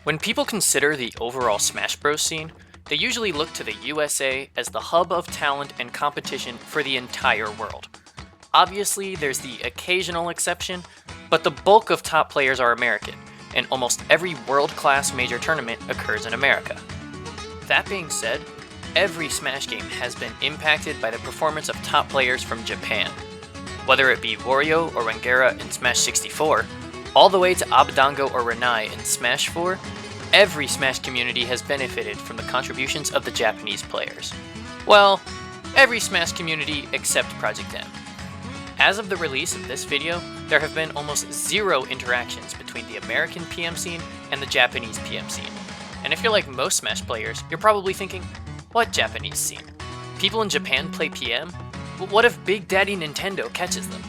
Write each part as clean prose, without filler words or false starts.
When people consider the overall Smash Bros. Scene, they usually look to the USA as the hub of talent and competition for the entire world. Obviously, there's the occasional exception, but the bulk of top players are American, and almost every world-class major tournament occurs in America. That being said, every Smash game has been impacted by the performance of top players from Japan. Whether it be Wario or Wangera in Smash 64, all the way to Abadango or Renai in Smash 4, every Smash community has benefited from the contributions of the Japanese players. Well, every Smash community except Project M. As of the release of this video, there have been almost zero interactions between the American PM scene and the Japanese PM scene. And if you're like most Smash players, you're probably thinking, what Japanese scene? People in Japan play PM? What if Big Daddy Nintendo catches them?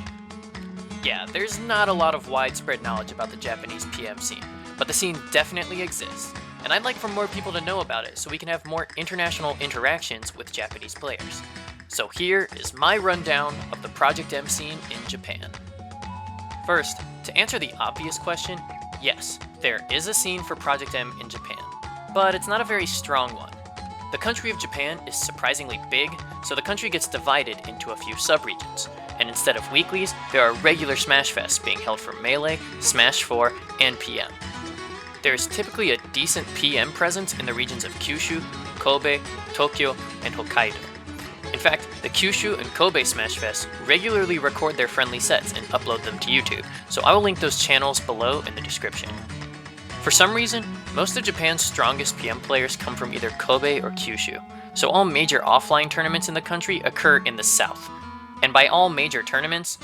Yeah, there's not a lot of widespread knowledge about the Japanese PM scene, but the scene definitely exists, and I'd like for more people to know about it so we can have more international interactions with Japanese players. So here is my rundown of the Project M scene in Japan. First, to answer the obvious question, yes, there is a scene for Project M in Japan, but it's not a very strong one. The country of Japan is surprisingly big, so the country gets divided into a few subregions, and instead of weeklies, there are regular Smash Fests being held for Melee, Smash 4, and PM. There is typically a decent PM presence in the regions of Kyushu, Kobe, Tokyo, and Hokkaido. In fact, the Kyushu and Kobe Smash Fests regularly record their friendly sets and upload them to YouTube, so I will link those channels below in the description. For some reason, most of Japan's strongest PM players come from either Kobe or Kyushu, so all major offline tournaments in the country occur in the south. And by all major tournaments,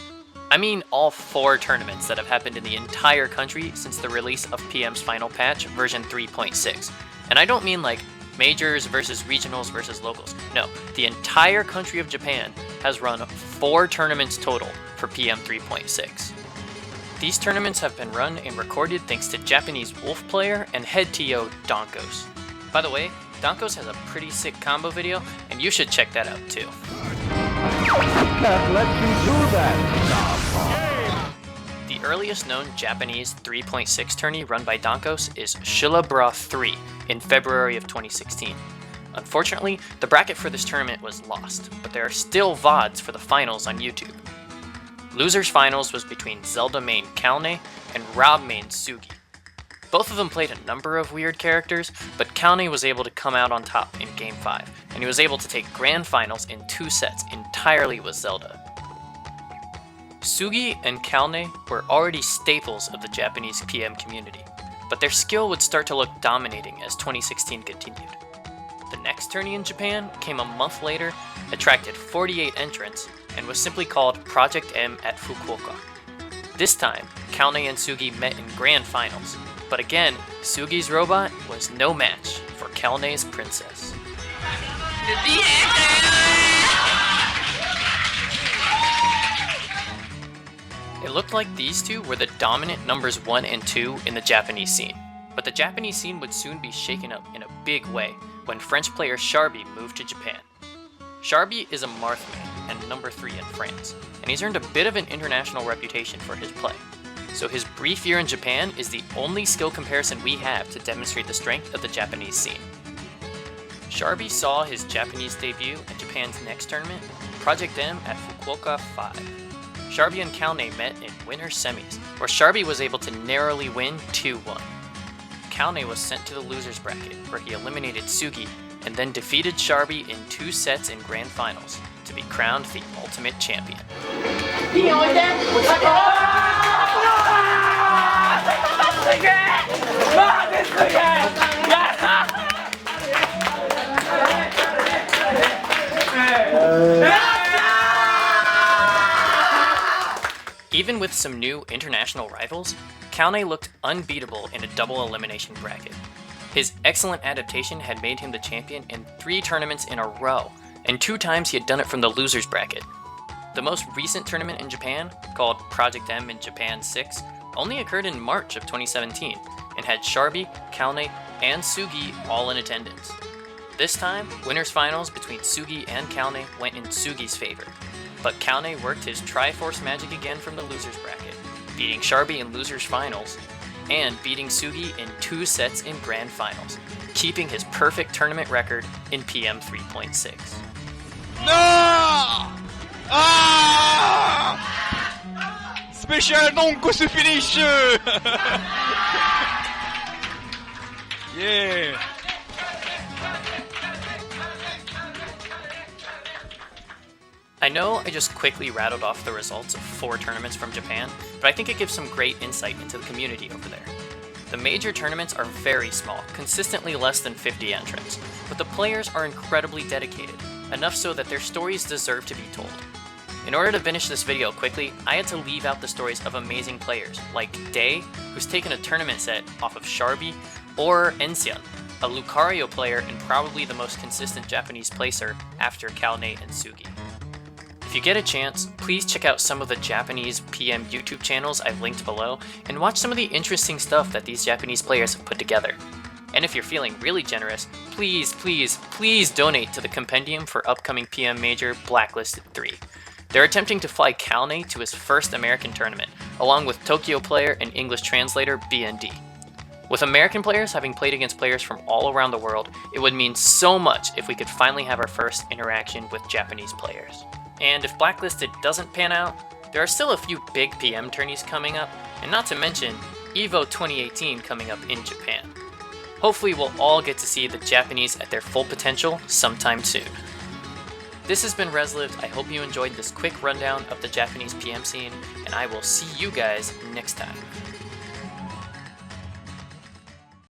I mean all 4 tournaments that have happened in the entire country since the release of PM's final patch, version 3.6. And I don't mean like majors versus regionals versus locals. No, the entire country of Japan has run 4 tournaments total for PM 3.6. These tournaments have been run and recorded thanks to Japanese Wolf player and head TO Donkos. By the way, Donkos has a pretty sick combo video, and you should check that out too. Can't let you do that. The earliest known Japanese 3.6 tourney run by Donkos is Shie Bra 3 in February of 2016. Unfortunately, the bracket for this tournament was lost, but there are still VODs for the finals on YouTube. Losers Finals was between Zelda main Kalne and Rob main Sugi. Both of them played a number of weird characters, but Kalne was able to come out on top in Game 5, and he was able to take Grand Finals in 2 sets entirely with Zelda. Sugi and Kalne were already staples of the Japanese PM community, but their skill would start to look dominating as 2016 continued. The next tourney in Japan came a month later, attracted 48 entrants, and was simply called Project M at Fukuoka. This time, Kalne and Sugi met in Grand Finals, but again, Sugi's robot was no match for Kalne's princess. It looked like these two were the dominant numbers 1 and 2 in the Japanese scene, but the Japanese scene would soon be shaken up in a big way when French player Shie moved to Japan. Shie is a Marthman and number 3 in France, and he's earned a bit of an international reputation for his play. So his brief year in Japan is the only skill comparison we have to demonstrate the strength of the Japanese scene. Shie saw his Japanese debut in Japan's next tournament, Project M at Fukuoka 5. Shie and Kalne met in winner semis, where Shie was able to narrowly win 2-1. Kalne was sent to the losers bracket, where he eliminated Sugi and then defeated Shie in 2 sets in Grand Finals to be crowned the ultimate champion. Even with some new international rivals, Kalne looked unbeatable in a double elimination bracket. His excellent adaptation had made him the champion in 3 tournaments in a row, and 2 times he had done it from the losers bracket. The most recent tournament in Japan, called Project M in Japan 6, only occurred in March of 2017, and had Shie, Kalne, and Sugi all in attendance. This time, winners finals between Sugi and Kalne went in Sugi's favor, but Kalne worked his Triforce magic again from the losers bracket, beating Shie in losers finals, and beating Sugi in 2 sets in Grand Finals, keeping his perfect tournament record in PM 3.6. No! Ah! Spécial non ce finish! Yeah! I know I just quickly rattled off the results of 4 tournaments from Japan, but I think it gives some great insight into the community over there. The major tournaments are very small, consistently less than 50 entrants, but the players are incredibly dedicated, enough so that their stories deserve to be told. In order to finish this video quickly, I had to leave out the stories of amazing players, like Day, who's taken a tournament set off of Sharby, or Ensian, a Lucario player and probably the most consistent Japanese placer after Kalnate and Sugi. If you get a chance, please check out some of the Japanese PM YouTube channels I've linked below and watch some of the interesting stuff that these Japanese players have put together. And if you're feeling really generous, please donate to the compendium for upcoming PM Major Blacklisted 3. They're attempting to fly Kalnate to his first American tournament, along with Tokyo player and English translator BND. With American players having played against players from all around the world, it would mean so much if we could finally have our first interaction with Japanese players. And if Blacklisted doesn't pan out, there are still a few big PM tourneys coming up, and not to mention EVO 2018 coming up in Japan. Hopefully we'll all get to see the Japanese at their full potential sometime soon. This has been Reslived. I hope you enjoyed this quick rundown of the Japanese PM scene, and I will see you guys next time.